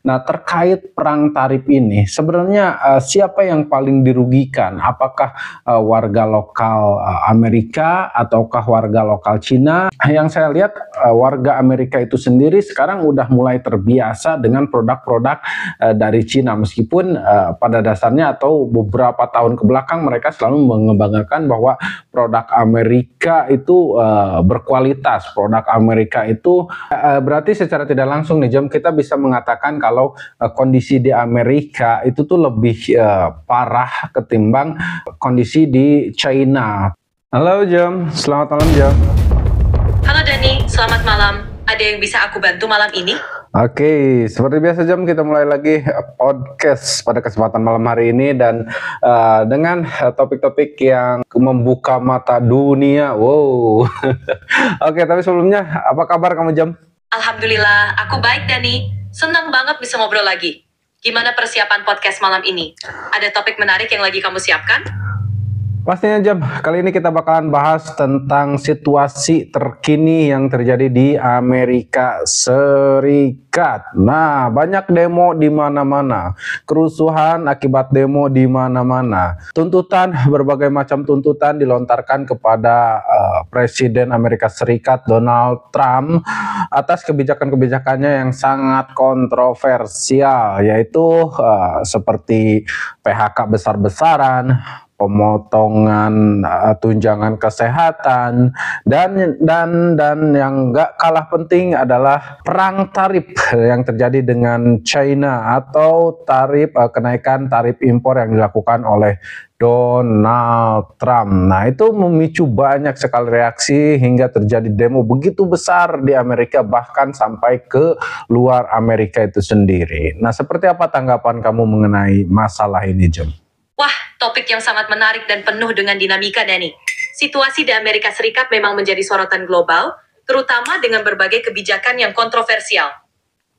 Nah, terkait perang tarif ini, sebenarnya siapa yang paling dirugikan? Apakah warga lokal Amerika ataukah warga lokal Cina? Yang saya lihat warga Amerika itu sendiri sekarang udah mulai terbiasa dengan produk-produk dari Cina, meskipun pada dasarnya atau beberapa tahun ke belakang mereka selalu mengembangkan bahwa produk Amerika itu berkualitas. Produk Amerika itu berarti secara tidak langsung nih Jam, kita bisa mengatakan kalau kondisi di Amerika itu tuh lebih parah ketimbang kondisi di China. Halo Jam, selamat malam Jam. Halo Dani, selamat malam. Ada yang bisa aku bantu malam ini? Oke, seperti biasa Jam, kita mulai lagi podcast pada kesempatan malam hari ini dan dengan topik-topik yang membuka mata dunia. Wow. Oke, tapi sebelumnya apa kabar kamu Jam? Alhamdulillah, aku baik Dani. Senang banget bisa ngobrol lagi. Gimana persiapan podcast malam ini? Ada topik menarik yang lagi kamu siapkan? Pastinya Jam, kali ini kita bakalan bahas tentang situasi terkini yang terjadi di Amerika Serikat. Nah, banyak demo di mana-mana, kerusuhan akibat demo di mana-mana. Tuntutan, berbagai macam tuntutan dilontarkan kepada Presiden Amerika Serikat Donald Trump atas kebijakan-kebijakannya yang sangat kontroversial, yaitu seperti PHK besar-besaran, pemotongan tunjangan kesehatan, dan yang gak kalah penting adalah perang tarif yang terjadi dengan China atau kenaikan tarif impor yang dilakukan oleh Donald Trump. Nah, itu memicu banyak sekali reaksi hingga terjadi demo begitu besar di Amerika, bahkan sampai ke luar Amerika itu sendiri. Nah, seperti apa tanggapan kamu mengenai masalah ini, Jom? Wah, topik yang sangat menarik dan penuh dengan dinamika, Dani. Situasi di Amerika Serikat memang menjadi sorotan global, terutama dengan berbagai kebijakan yang kontroversial.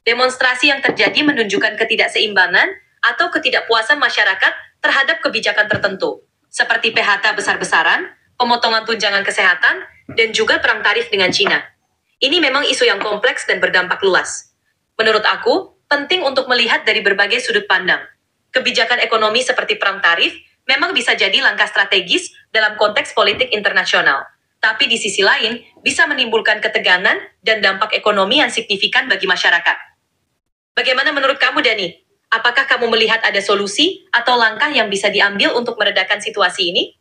Demonstrasi yang terjadi menunjukkan ketidakseimbangan atau ketidakpuasan masyarakat terhadap kebijakan tertentu, seperti PHK besar-besaran, pemotongan tunjangan kesehatan, dan juga perang tarif dengan Cina. Ini memang isu yang kompleks dan berdampak luas. Menurut aku, penting untuk melihat dari berbagai sudut pandang. Kebijakan ekonomi seperti perang tarif memang bisa jadi langkah strategis dalam konteks politik internasional. Tapi di sisi lain, bisa menimbulkan ketegangan dan dampak ekonomi yang signifikan bagi masyarakat. Bagaimana menurut kamu, Dani? Apakah kamu melihat ada solusi atau langkah yang bisa diambil untuk meredakan situasi ini?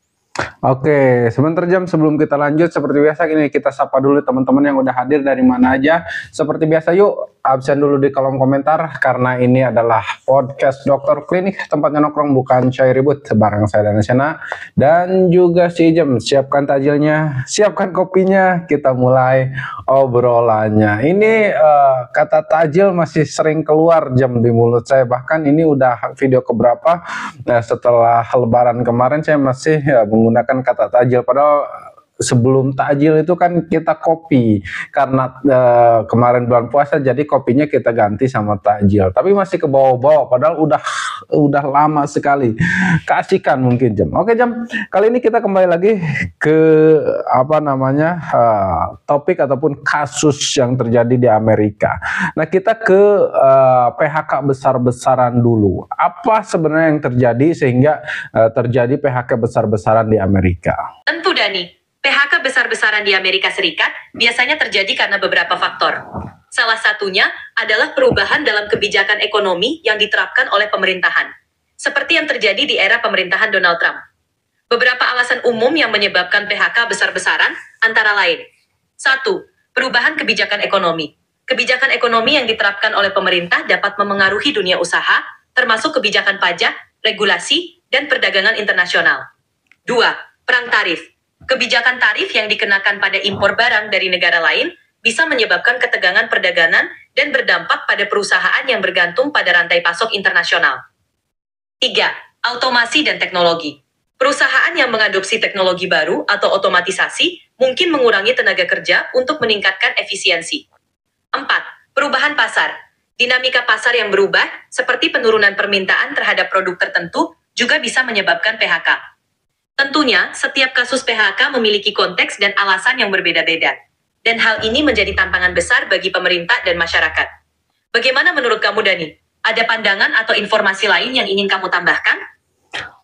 Oke, sebentar Jam, sebelum kita lanjut, seperti biasa ini kita sapa dulu teman-teman yang udah hadir dari mana aja. Seperti biasa yuk, absen dulu di kolom komentar karena ini adalah podcast Dokter Klinik, tempatnya nongkrong bukan coy ribut, bareng saya Danasena dan juga si Jam. Siapkan takjilnya, siapkan kopinya, kita mulai obrolannya. Ini kata takjil masih sering keluar Jam di mulut saya, bahkan ini udah video keberapa setelah lebaran kemarin saya masih menggunakan kata takjil, padahal sebelum takjil itu kan kita kopi karena kemarin bulan puasa, jadi kopinya kita ganti sama takjil, tapi masih ke bawah-bawah padahal udah lama sekali. Keasikan mungkin Jam. Oke Jam, kali ini kita kembali lagi ke topik ataupun kasus yang terjadi di Amerika. Nah, kita ke PHK besar-besaran dulu. Apa sebenarnya yang terjadi sehingga terjadi PHK besar-besaran di Amerika? Tentu Dani, PHK besar-besaran di Amerika Serikat biasanya terjadi karena beberapa faktor. Salah satunya adalah perubahan dalam kebijakan ekonomi yang diterapkan oleh pemerintahan, seperti yang terjadi di era pemerintahan Donald Trump. Beberapa alasan umum yang menyebabkan PHK besar-besaran antara lain. 1. Perubahan kebijakan ekonomi. Kebijakan ekonomi yang diterapkan oleh pemerintah dapat memengaruhi dunia usaha, termasuk kebijakan pajak, regulasi, dan perdagangan internasional. 2. Perang tarif. Kebijakan tarif yang dikenakan pada impor barang dari negara lain bisa menyebabkan ketegangan perdagangan dan berdampak pada perusahaan yang bergantung pada rantai pasok internasional. 3. Automasi dan teknologi. Perusahaan yang mengadopsi teknologi baru atau otomatisasi mungkin mengurangi tenaga kerja untuk meningkatkan efisiensi. 4. Perubahan pasar. Dinamika pasar yang berubah, seperti penurunan permintaan terhadap produk tertentu, juga bisa menyebabkan PHK. Tentunya, setiap kasus PHK memiliki konteks dan alasan yang berbeda-beda. Dan hal ini menjadi tantangan besar bagi pemerintah dan masyarakat. Bagaimana menurut kamu, Dani? Ada pandangan atau informasi lain yang ingin kamu tambahkan?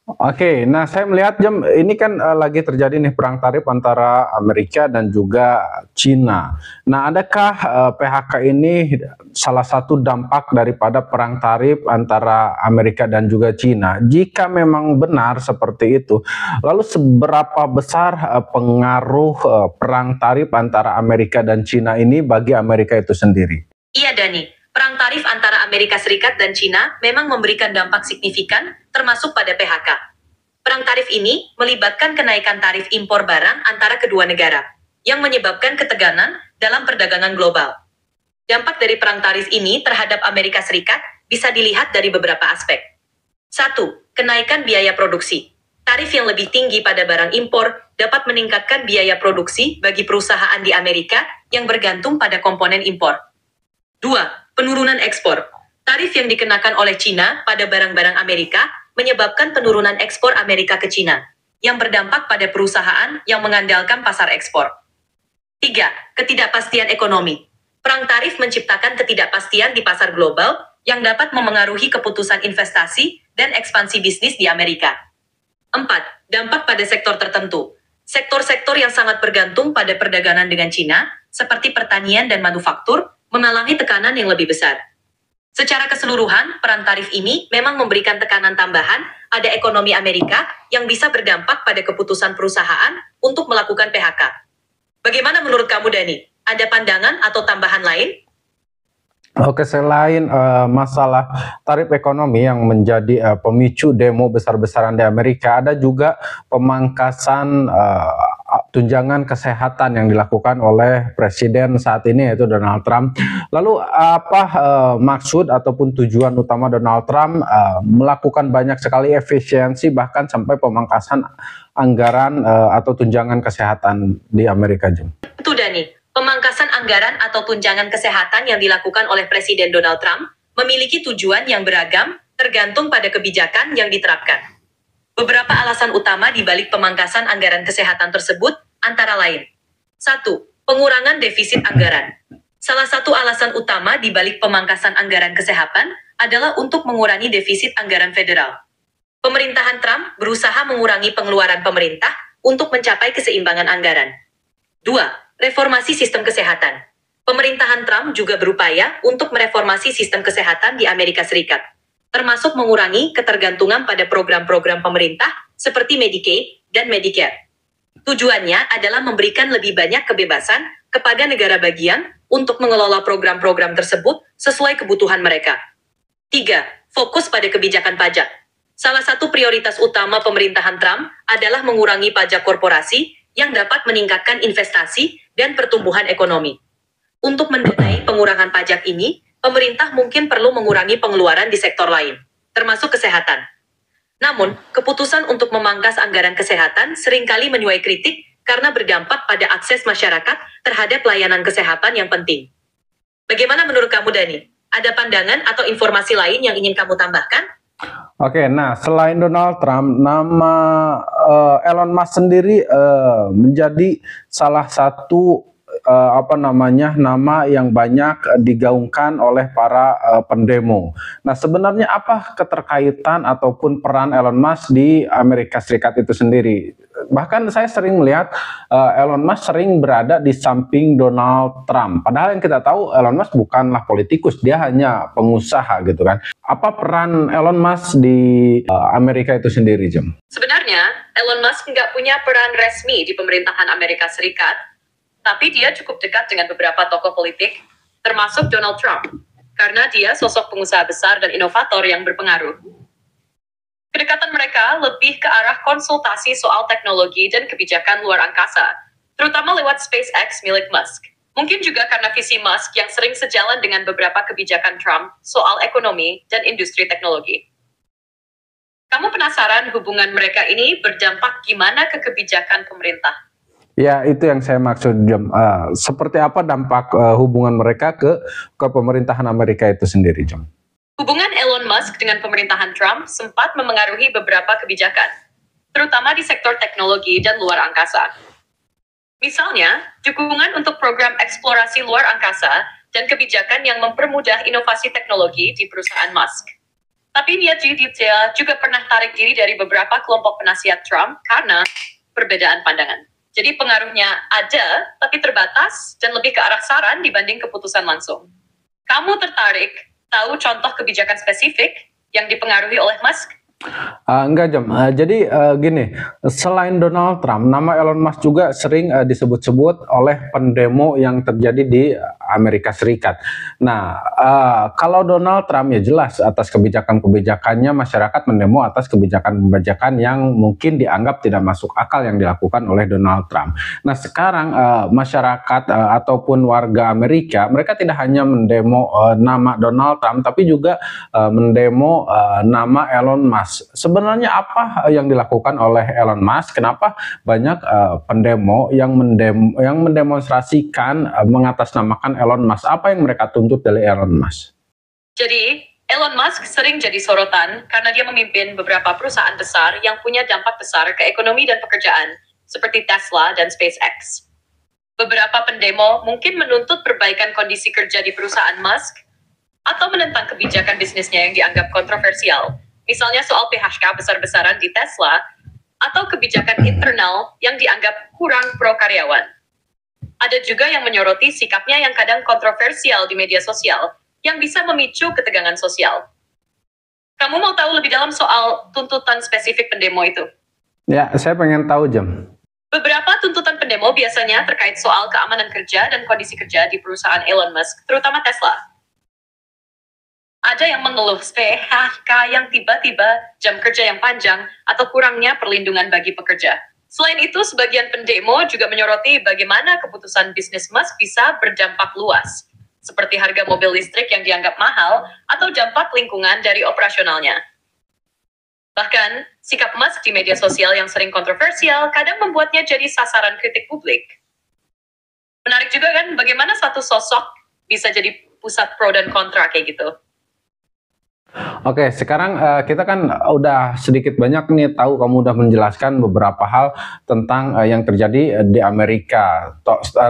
Oke, nah saya melihat Jam ini kan lagi terjadi nih perang tarif antara Amerika dan juga Cina. Nah, adakah PHK ini salah satu dampak daripada perang tarif antara Amerika dan juga Cina? Jika memang benar seperti itu, lalu seberapa besar pengaruh perang tarif antara Amerika dan Cina ini bagi Amerika itu sendiri? Iya, Dani. Perang tarif antara Amerika Serikat dan Cina memang memberikan dampak signifikan, termasuk pada PHK. Perang tarif ini melibatkan kenaikan tarif impor barang antara kedua negara, yang menyebabkan ketegangan dalam perdagangan global. Dampak dari perang tarif ini terhadap Amerika Serikat bisa dilihat dari beberapa aspek. 1. Kenaikan biaya produksi. Tarif yang lebih tinggi pada barang impor dapat meningkatkan biaya produksi bagi perusahaan di Amerika yang bergantung pada komponen impor. 2. Penurunan ekspor. Tarif yang dikenakan oleh Cina pada barang-barang Amerika menyebabkan penurunan ekspor Amerika ke Cina, yang berdampak pada perusahaan yang mengandalkan pasar ekspor. 3. Ketidakpastian ekonomi. Perang tarif menciptakan ketidakpastian di pasar global yang dapat memengaruhi keputusan investasi dan ekspansi bisnis di Amerika. 4. Dampak pada sektor tertentu. Sektor-sektor yang sangat bergantung pada perdagangan dengan Cina, seperti pertanian dan manufaktur, mengalami tekanan yang lebih besar. Secara keseluruhan, perang tarif ini memang memberikan tekanan tambahan pada ekonomi Amerika yang bisa berdampak pada keputusan perusahaan untuk melakukan PHK. Bagaimana menurut kamu, Dani? Ada pandangan atau tambahan lain? Oke, selain masalah tarif ekonomi yang menjadi pemicu demo besar-besaran di Amerika, ada juga pemangkasan tunjangan kesehatan yang dilakukan oleh presiden saat ini yaitu Donald Trump. Lalu apa maksud ataupun tujuan utama Donald Trump melakukan banyak sekali efisiensi bahkan sampai pemangkasan anggaran atau tunjangan kesehatan di Amerika, Jim? Itu, Dani. Pemangkasan anggaran atau tunjangan kesehatan yang dilakukan oleh Presiden Donald Trump memiliki tujuan yang beragam tergantung pada kebijakan yang diterapkan. Beberapa alasan utama di balik pemangkasan anggaran kesehatan tersebut antara lain. 1. Pengurangan defisit anggaran. Salah satu alasan utama di balik pemangkasan anggaran kesehatan adalah untuk mengurangi defisit anggaran federal. Pemerintahan Trump berusaha mengurangi pengeluaran pemerintah untuk mencapai keseimbangan anggaran. 2. Reformasi sistem kesehatan. Pemerintahan Trump juga berupaya untuk mereformasi sistem kesehatan di Amerika Serikat, termasuk mengurangi ketergantungan pada program-program pemerintah seperti Medicaid dan Medicare. Tujuannya adalah memberikan lebih banyak kebebasan kepada negara bagian untuk mengelola program-program tersebut sesuai kebutuhan mereka. 3. Fokus pada kebijakan pajak. Salah satu prioritas utama pemerintahan Trump adalah mengurangi pajak korporasi yang dapat meningkatkan investasi dan pertumbuhan ekonomi. Untuk mendanai pengurangan pajak ini, pemerintah mungkin perlu mengurangi pengeluaran di sektor lain, termasuk kesehatan. Namun, keputusan untuk memangkas anggaran kesehatan seringkali menuai kritik karena berdampak pada akses masyarakat terhadap layanan kesehatan yang penting. Bagaimana menurut kamu, Dani? Ada pandangan atau informasi lain yang ingin kamu tambahkan? Oke, nah selain Donald Trump, nama Elon Musk sendiri menjadi salah satu nama yang banyak digaungkan oleh para pendemo. Nah, sebenarnya apa keterkaitan ataupun peran Elon Musk di Amerika Serikat itu sendiri? Bahkan saya sering melihat Elon Musk sering berada di samping Donald Trump. Padahal yang kita tahu Elon Musk bukanlah politikus, dia hanya pengusaha gitu kan. Apa peran Elon Musk di Amerika itu sendiri, Jem? Sebenarnya, Elon Musk nggak punya peran resmi di pemerintahan Amerika Serikat, tapi dia cukup dekat dengan beberapa tokoh politik, termasuk Donald Trump, karena dia sosok pengusaha besar dan inovator yang berpengaruh. Kedekatan mereka lebih ke arah konsultasi soal teknologi dan kebijakan luar angkasa, terutama lewat SpaceX milik Musk. Mungkin juga karena visi Musk yang sering sejalan dengan beberapa kebijakan Trump soal ekonomi dan industri teknologi. Kamu penasaran hubungan mereka ini berdampak gimana ke kebijakan pemerintah? Ya, itu yang saya maksud, Jom. Seperti apa dampak hubungan mereka ke pemerintahan Amerika itu sendiri, Jom? Hubungan Elon Musk dengan pemerintahan Trump sempat memengaruhi beberapa kebijakan, terutama di sektor teknologi dan luar angkasa. Misalnya, dukungan untuk program eksplorasi luar angkasa dan kebijakan yang mempermudah inovasi teknologi di perusahaan Musk. Tapi dia juga pernah tarik diri dari beberapa kelompok penasihat Trump karena perbedaan pandangan. Jadi pengaruhnya ada, tapi terbatas dan lebih ke arah saran dibanding keputusan langsung. Kamu tertarik tahu contoh kebijakan spesifik yang dipengaruhi oleh Musk? Enggak, Jam. Jadi gini, selain Donald Trump, nama Elon Musk juga sering disebut-sebut oleh pendemo yang terjadi di Amerika Serikat. Nah, kalau Donald Trump ya jelas atas kebijakan-kebijakannya masyarakat mendemo atas kebijakan-kebijakan yang mungkin dianggap tidak masuk akal yang dilakukan oleh Donald Trump. Nah, sekarang masyarakat ataupun warga Amerika, mereka tidak hanya mendemo nama Donald Trump, tapi juga mendemo nama Elon Musk. Sebenarnya apa yang dilakukan oleh Elon Musk? Kenapa banyak pendemo yang mendemonstrasikan mengatasnamakan Elon Musk? Apa yang mereka tuntut dari Elon Musk? Jadi, Elon Musk sering jadi sorotan karena dia memimpin beberapa perusahaan besar yang punya dampak besar ke ekonomi dan pekerjaan, seperti Tesla dan SpaceX. Beberapa pendemo mungkin menuntut perbaikan kondisi kerja di perusahaan Musk atau menentang kebijakan bisnisnya yang dianggap kontroversial. Misalnya soal PHK besar-besaran di Tesla, atau kebijakan internal yang dianggap kurang pro karyawan. Ada juga yang menyoroti sikapnya yang kadang kontroversial di media sosial, yang bisa memicu ketegangan sosial. Kamu mau tahu lebih dalam soal tuntutan spesifik pendemo itu? Ya, saya pengen tahu, Jam. Beberapa tuntutan pendemo biasanya terkait soal keamanan kerja dan kondisi kerja di perusahaan Elon Musk, terutama Tesla. Ada yang mengeluh PHK yang tiba-tiba, jam kerja yang panjang, atau kurangnya perlindungan bagi pekerja. Selain itu, sebagian pendemo juga menyoroti bagaimana keputusan bisnis Musk bisa berdampak luas, seperti harga mobil listrik yang dianggap mahal, atau dampak lingkungan dari operasionalnya. Bahkan, sikap Musk di media sosial yang sering kontroversial kadang membuatnya jadi sasaran kritik publik. Menarik juga kan, bagaimana satu sosok bisa jadi pusat pro dan kontra kayak gitu. Oke, sekarang kita kan udah sedikit banyak nih tahu, kamu udah menjelaskan beberapa hal tentang yang terjadi di Amerika,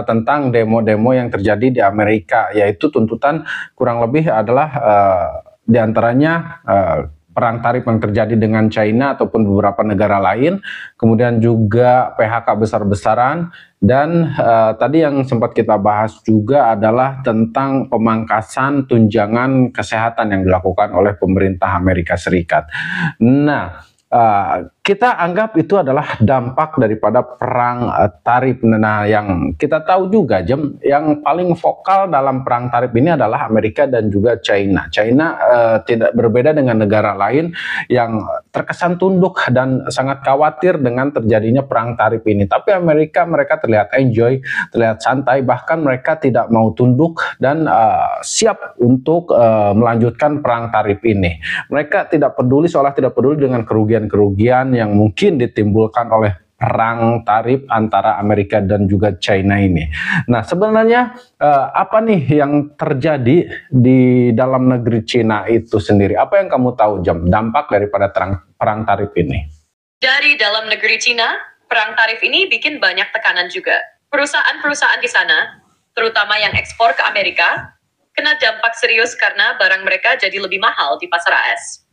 tentang demo-demo yang terjadi di Amerika, yaitu tuntutan kurang lebih adalah diantaranya perang tarif yang terjadi dengan China ataupun beberapa negara lain, kemudian juga PHK besar-besaran, dan tadi yang sempat kita bahas juga adalah tentang pemangkasan tunjangan kesehatan yang dilakukan oleh pemerintah Amerika Serikat. Nah, kita anggap itu adalah dampak daripada perang tarif. Nah, yang kita tahu juga, Jam, yang paling vokal dalam perang tarif ini adalah Amerika dan juga China. China tidak berbeda dengan negara lain yang terkesan tunduk dan sangat khawatir dengan terjadinya perang tarif ini. Tapi Amerika, mereka terlihat enjoy, terlihat santai, bahkan mereka tidak mau tunduk dan siap untuk melanjutkan perang tarif ini. Mereka tidak peduli, seolah tidak peduli dengan kerugian yang mungkin ditimbulkan oleh perang tarif antara Amerika dan juga China ini. Nah, sebenarnya apa nih yang terjadi di dalam negeri China itu sendiri? Apa yang kamu tahu, Jam, dampak daripada perang tarif ini? Dari dalam negeri China, perang tarif ini bikin banyak tekanan juga. Perusahaan-perusahaan di sana, terutama yang ekspor ke Amerika, kena dampak serius karena barang mereka jadi lebih mahal di pasar AS.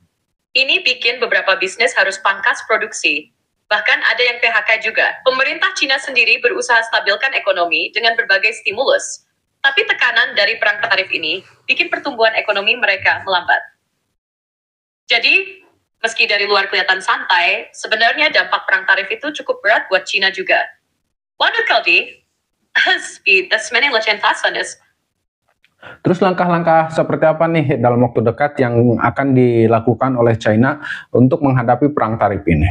Ini bikin beberapa bisnis harus pangkas produksi. Bahkan ada yang PHK juga. Pemerintah Cina sendiri berusaha stabilkan ekonomi dengan berbagai stimulus. Tapi tekanan dari perang tarif ini bikin pertumbuhan ekonomi mereka melambat. Jadi, meski dari luar kelihatan santai, sebenarnya dampak perang tarif itu cukup berat buat Cina juga. Lanjut Kaldi, speed, das manajemen tasanes. Terus langkah-langkah seperti apa nih dalam waktu dekat yang akan dilakukan oleh China untuk menghadapi perang tarif ini?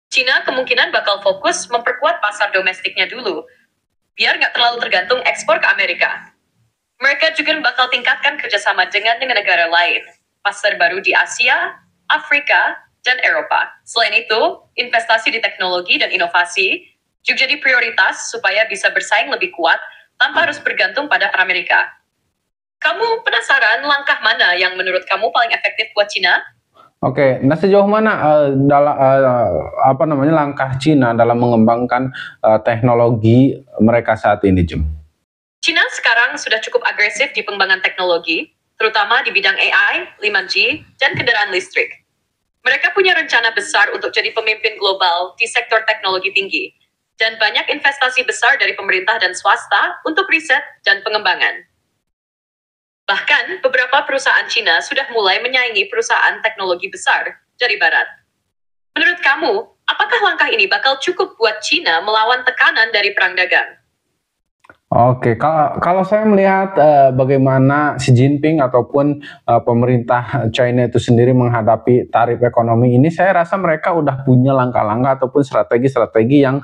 China kemungkinan bakal fokus memperkuat pasar domestiknya dulu, biar nggak terlalu tergantung ekspor ke Amerika. Mereka juga bakal tingkatkan kerjasama dengan negara lain, pasar baru di Asia, Afrika, dan Eropa. Selain itu, investasi di teknologi dan inovasi juga jadi prioritas supaya bisa bersaing lebih kuat tanpa harus bergantung pada Amerika. Kamu penasaran langkah mana yang menurut kamu paling efektif buat Cina? Oke, nah sejauh mana langkah Cina dalam mengembangkan teknologi mereka saat ini, Jim? Cina sekarang sekarang sudah cukup agresif di pengembangan teknologi, terutama di bidang AI, 5G, dan kendaraan listrik. Mereka punya rencana besar untuk jadi pemimpin global di sektor teknologi tinggi, dan banyak investasi besar dari pemerintah dan swasta untuk riset dan pengembangan. Bahkan, beberapa perusahaan Cina sudah mulai menyaingi perusahaan teknologi besar dari Barat. Menurut kamu, apakah langkah ini bakal cukup buat Cina melawan tekanan dari perang dagang? Oke, kalau saya melihat bagaimana Xi Jinping ataupun pemerintah China itu sendiri menghadapi tarif ekonomi ini, saya rasa mereka udah punya langkah-langkah ataupun strategi-strategi yang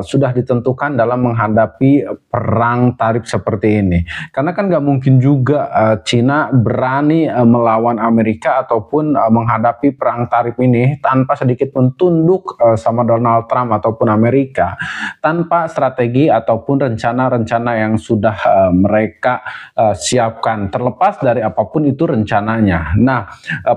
sudah ditentukan dalam menghadapi perang tarif seperti ini. Karena kan nggak mungkin juga China berani melawan Amerika ataupun menghadapi perang tarif ini tanpa sedikit pun tunduk sama Donald Trump ataupun Amerika, tanpa strategi ataupun rencana yang sudah mereka siapkan, terlepas dari apapun itu rencananya. Nah,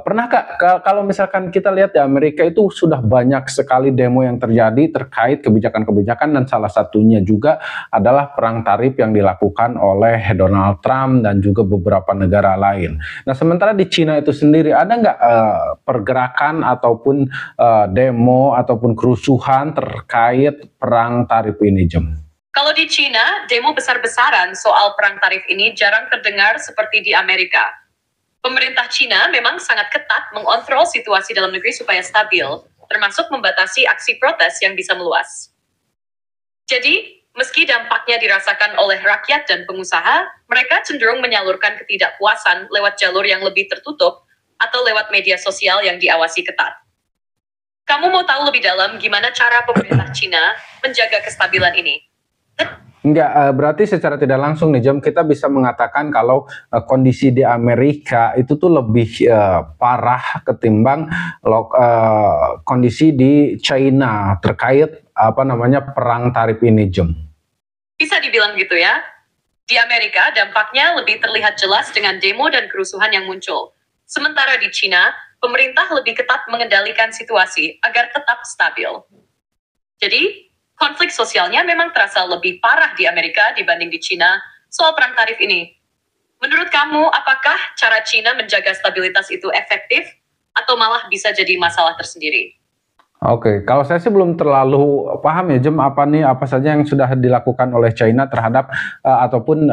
pernahkah kalau misalkan kita lihat di Amerika itu sudah banyak sekali demo yang terjadi terkait kebijakan-kebijakan, dan salah satunya juga adalah perang tarif yang dilakukan oleh Donald Trump dan juga beberapa negara lain. Nah, sementara di Cina itu sendiri ada nggak pergerakan ataupun demo ataupun kerusuhan terkait perang tarif ini, Jem? Kalau di Cina, demo besar-besaran soal perang tarif ini jarang terdengar seperti di Amerika. Pemerintah Cina memang sangat ketat mengontrol situasi dalam negeri supaya stabil, termasuk membatasi aksi protes yang bisa meluas. Jadi, meski dampaknya dirasakan oleh rakyat dan pengusaha, mereka cenderung menyalurkan ketidakpuasan lewat jalur yang lebih tertutup atau lewat media sosial yang diawasi ketat. Kamu mau tahu lebih dalam gimana cara pemerintah Cina menjaga kestabilan ini? Enggak, berarti secara tidak langsung nih Jam, kita bisa mengatakan kalau kondisi di Amerika itu tuh lebih parah ketimbang kondisi di China terkait perang tarif ini, Jam. Bisa dibilang gitu ya. Di Amerika dampaknya lebih terlihat jelas dengan demo dan kerusuhan yang muncul. Sementara di China, pemerintah lebih ketat mengendalikan situasi agar tetap stabil. Jadi, konflik sosialnya memang terasa lebih parah di Amerika dibanding di Cina soal perang tarif ini. Menurut kamu, apakah cara Cina menjaga stabilitas itu efektif atau malah bisa jadi masalah tersendiri? Oke, kalau saya sih belum terlalu paham ya, Jem, apa saja yang sudah dilakukan oleh China terhadap ataupun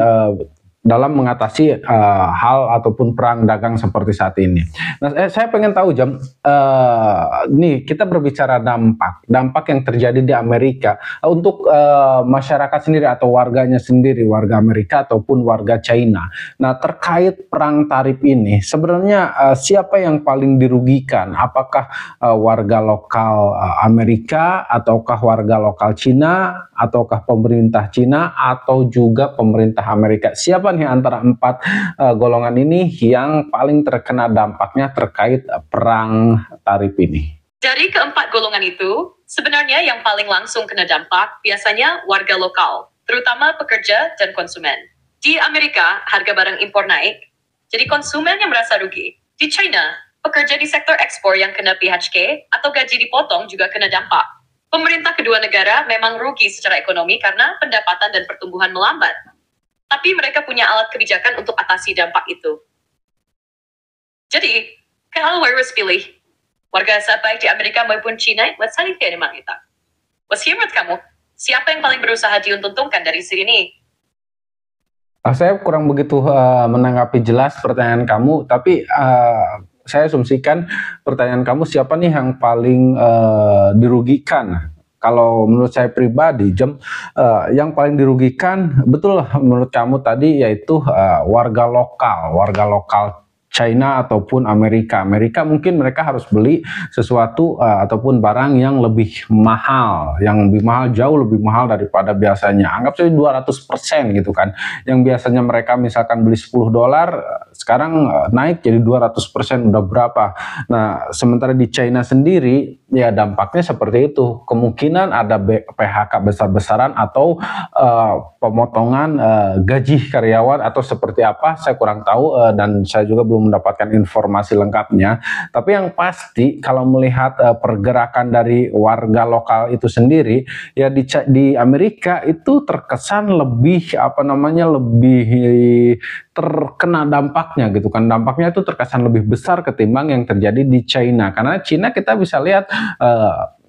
dalam mengatasi hal ataupun perang dagang seperti saat ini. Nah, saya pengen tahu, Jam, nih kita berbicara dampak yang terjadi di Amerika untuk masyarakat sendiri atau warganya sendiri, warga Amerika ataupun warga China. Nah, terkait perang tarif ini, sebenarnya siapa yang paling dirugikan? Apakah warga lokal Amerika, ataukah warga lokal China, ataukah pemerintah China, atau juga pemerintah Amerika? Siapa nih antara empat golongan ini yang paling terkena dampaknya terkait perang tarif ini? Dari keempat golongan itu, sebenarnya yang paling langsung kena dampak biasanya warga lokal, terutama pekerja dan konsumen. Di Amerika, harga barang impor naik, jadi konsumen yang merasa rugi. Di China, pekerja di sektor ekspor yang kena PHK atau gaji dipotong juga kena dampak. Pemerintah kedua negara memang rugi secara ekonomi karena pendapatan dan pertumbuhan melambat. Tapi mereka punya alat kebijakan untuk atasi dampak itu. Jadi, kalau harus pilih, warga baik di Amerika maupun China, let's say kayak memang kita. Menurut kamu, siapa yang paling berusaha diuntungkan dari sini? Saya kurang begitu menanggapi jelas pertanyaan kamu, tapi saya asumsikan pertanyaan kamu siapa nih yang paling dirugikan. Kalau menurut saya pribadi, Jam, yang paling dirugikan betul menurut kamu tadi yaitu warga lokal China ataupun Amerika. Amerika mungkin mereka harus beli sesuatu ataupun barang yang lebih mahal, jauh lebih mahal daripada biasanya. Anggap saja 200% gitu kan. Yang biasanya mereka misalkan beli $10, sekarang naik jadi 200%, udah berapa. Nah, sementara di China sendiri ya dampaknya seperti itu. Kemungkinan ada PHK besar-besaran atau pemotongan gaji karyawan atau seperti apa, saya kurang tahu dan saya juga belum mendapatkan informasi lengkapnya. Tapi yang pasti kalau melihat pergerakan dari warga lokal itu sendiri, ya di Amerika itu terkesan lebih lebih terkena dampaknya gitu kan. Dampaknya itu terkesan lebih besar ketimbang yang terjadi di China. Karena China kita bisa lihat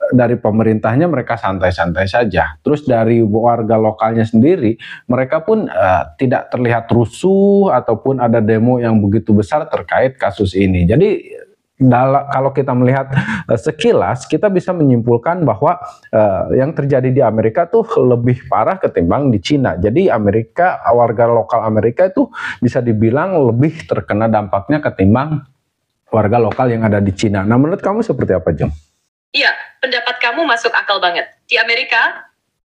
dari pemerintahnya mereka santai-santai saja. Terus dari warga lokalnya sendiri, mereka pun tidak terlihat rusuh ataupun ada demo yang begitu besar terkait kasus ini. Jadi kalau kita melihat sekilas, kita bisa menyimpulkan bahwa yang terjadi di Amerika tuh lebih parah ketimbang di Cina. Jadi warga lokal Amerika itu bisa dibilang lebih terkena dampaknya ketimbang warga lokal yang ada di Cina. Nah, menurut kamu seperti apa, Jeng? Iya, pendapat kamu masuk akal banget. Di Amerika,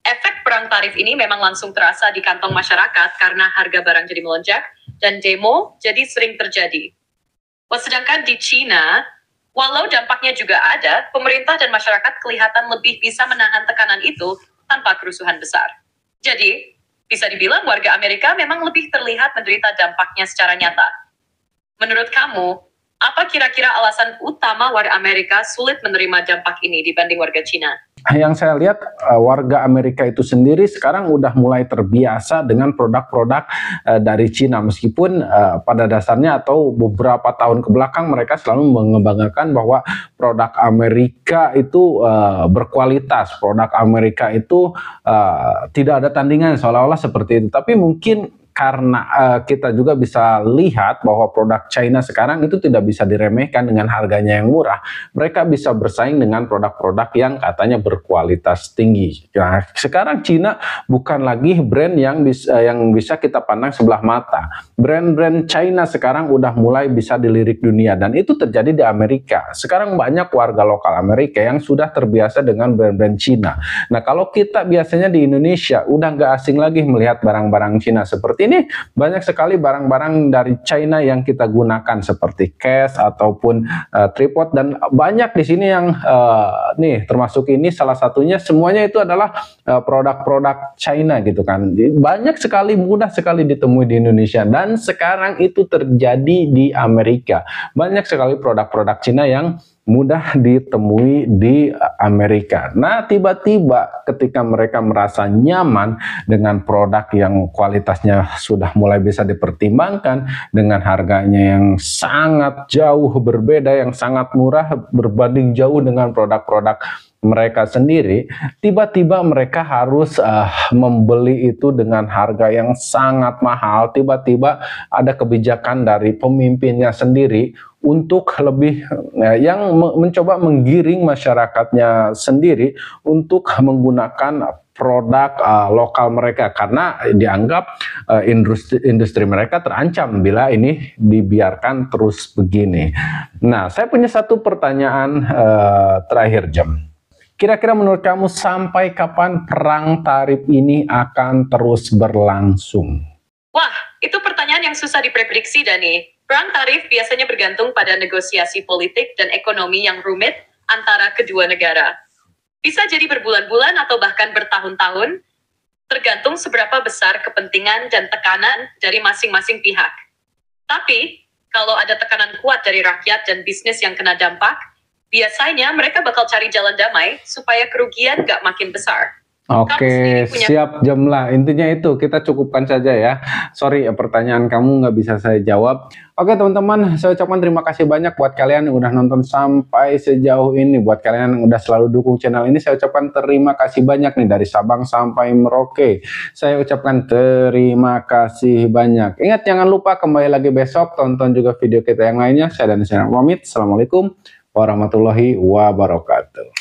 efek perang tarif ini memang langsung terasa di kantong masyarakat karena harga barang jadi melonjak dan demo jadi sering terjadi. Sedangkan di China, walau dampaknya juga ada, pemerintah dan masyarakat kelihatan lebih bisa menahan tekanan itu tanpa kerusuhan besar. Jadi, bisa dibilang warga Amerika memang lebih terlihat menderita dampaknya secara nyata. Menurut kamu, apa kira-kira alasan utama warga Amerika sulit menerima dampak ini dibanding warga Cina? Yang saya lihat warga Amerika itu sendiri sekarang udah mulai terbiasa dengan produk-produk dari Cina, meskipun pada dasarnya atau beberapa tahun ke belakang mereka selalu mengembangkan bahwa produk Amerika itu berkualitas, produk Amerika itu tidak ada tandingan seolah-olah seperti itu. Tapi mungkin karena kita juga bisa lihat bahwa produk China sekarang itu tidak bisa diremehkan dengan harganya yang murah. Mereka bisa bersaing dengan produk-produk yang katanya berkualitas tinggi. Nah, sekarang China bukan lagi brand yang bisa kita pandang sebelah mata. Brand-brand China sekarang udah mulai bisa dilirik dunia, dan itu terjadi di Amerika. Sekarang banyak warga lokal Amerika yang sudah terbiasa dengan brand-brand Cina. Nah, kalau kita biasanya di Indonesia udah nggak asing lagi melihat barang-barang Cina seperti ini, banyak sekali barang-barang dari China yang kita gunakan seperti case ataupun tripod, dan banyak di sini yang nih termasuk ini salah satunya, semuanya itu adalah produk-produk China gitu kan. Banyak sekali, mudah sekali ditemui di Indonesia, dan sekarang itu terjadi di Amerika. Banyak sekali produk-produk Cina yang mudah ditemui di Amerika. Nah, tiba-tiba ketika mereka merasa nyaman dengan produk yang kualitasnya sudah mulai bisa dipertimbangkan, dengan harganya yang sangat jauh berbeda, yang sangat murah berbanding jauh dengan produk-produk mereka sendiri, tiba-tiba mereka harus membeli itu dengan harga yang sangat mahal. Tiba-tiba ada kebijakan dari pemimpinnya sendiri untuk lebih yang mencoba menggiring masyarakatnya sendiri untuk menggunakan produk lokal mereka, karena dianggap industri mereka terancam bila ini dibiarkan terus begini. Nah, saya punya satu pertanyaan terakhir, Jam. Kira-kira menurut kamu sampai kapan perang tarif ini akan terus berlangsung? Wah, itu pertanyaan yang susah diprediksi, Dani. Perang tarif biasanya bergantung pada negosiasi politik dan ekonomi yang rumit antara kedua negara. Bisa jadi berbulan-bulan atau bahkan bertahun-tahun, tergantung seberapa besar kepentingan dan tekanan dari masing-masing pihak. Tapi, kalau ada tekanan kuat dari rakyat dan bisnis yang kena dampak, biasanya mereka bakal cari jalan damai supaya kerugian nggak makin besar. Oke, siap Jamlah. Intinya itu, kita cukupkan saja ya. Sorry, pertanyaan kamu nggak bisa saya jawab. Oke teman-teman, saya ucapkan terima kasih banyak buat kalian yang udah nonton sampai sejauh ini. Buat kalian yang udah selalu dukung channel ini, saya ucapkan terima kasih banyak nih, dari Sabang sampai Merauke. Saya ucapkan terima kasih banyak. Ingat, jangan lupa kembali lagi besok, tonton juga video kita yang lainnya. Saya Dani pamit. Assalamualaikum warahmatullahi wabarakatuh.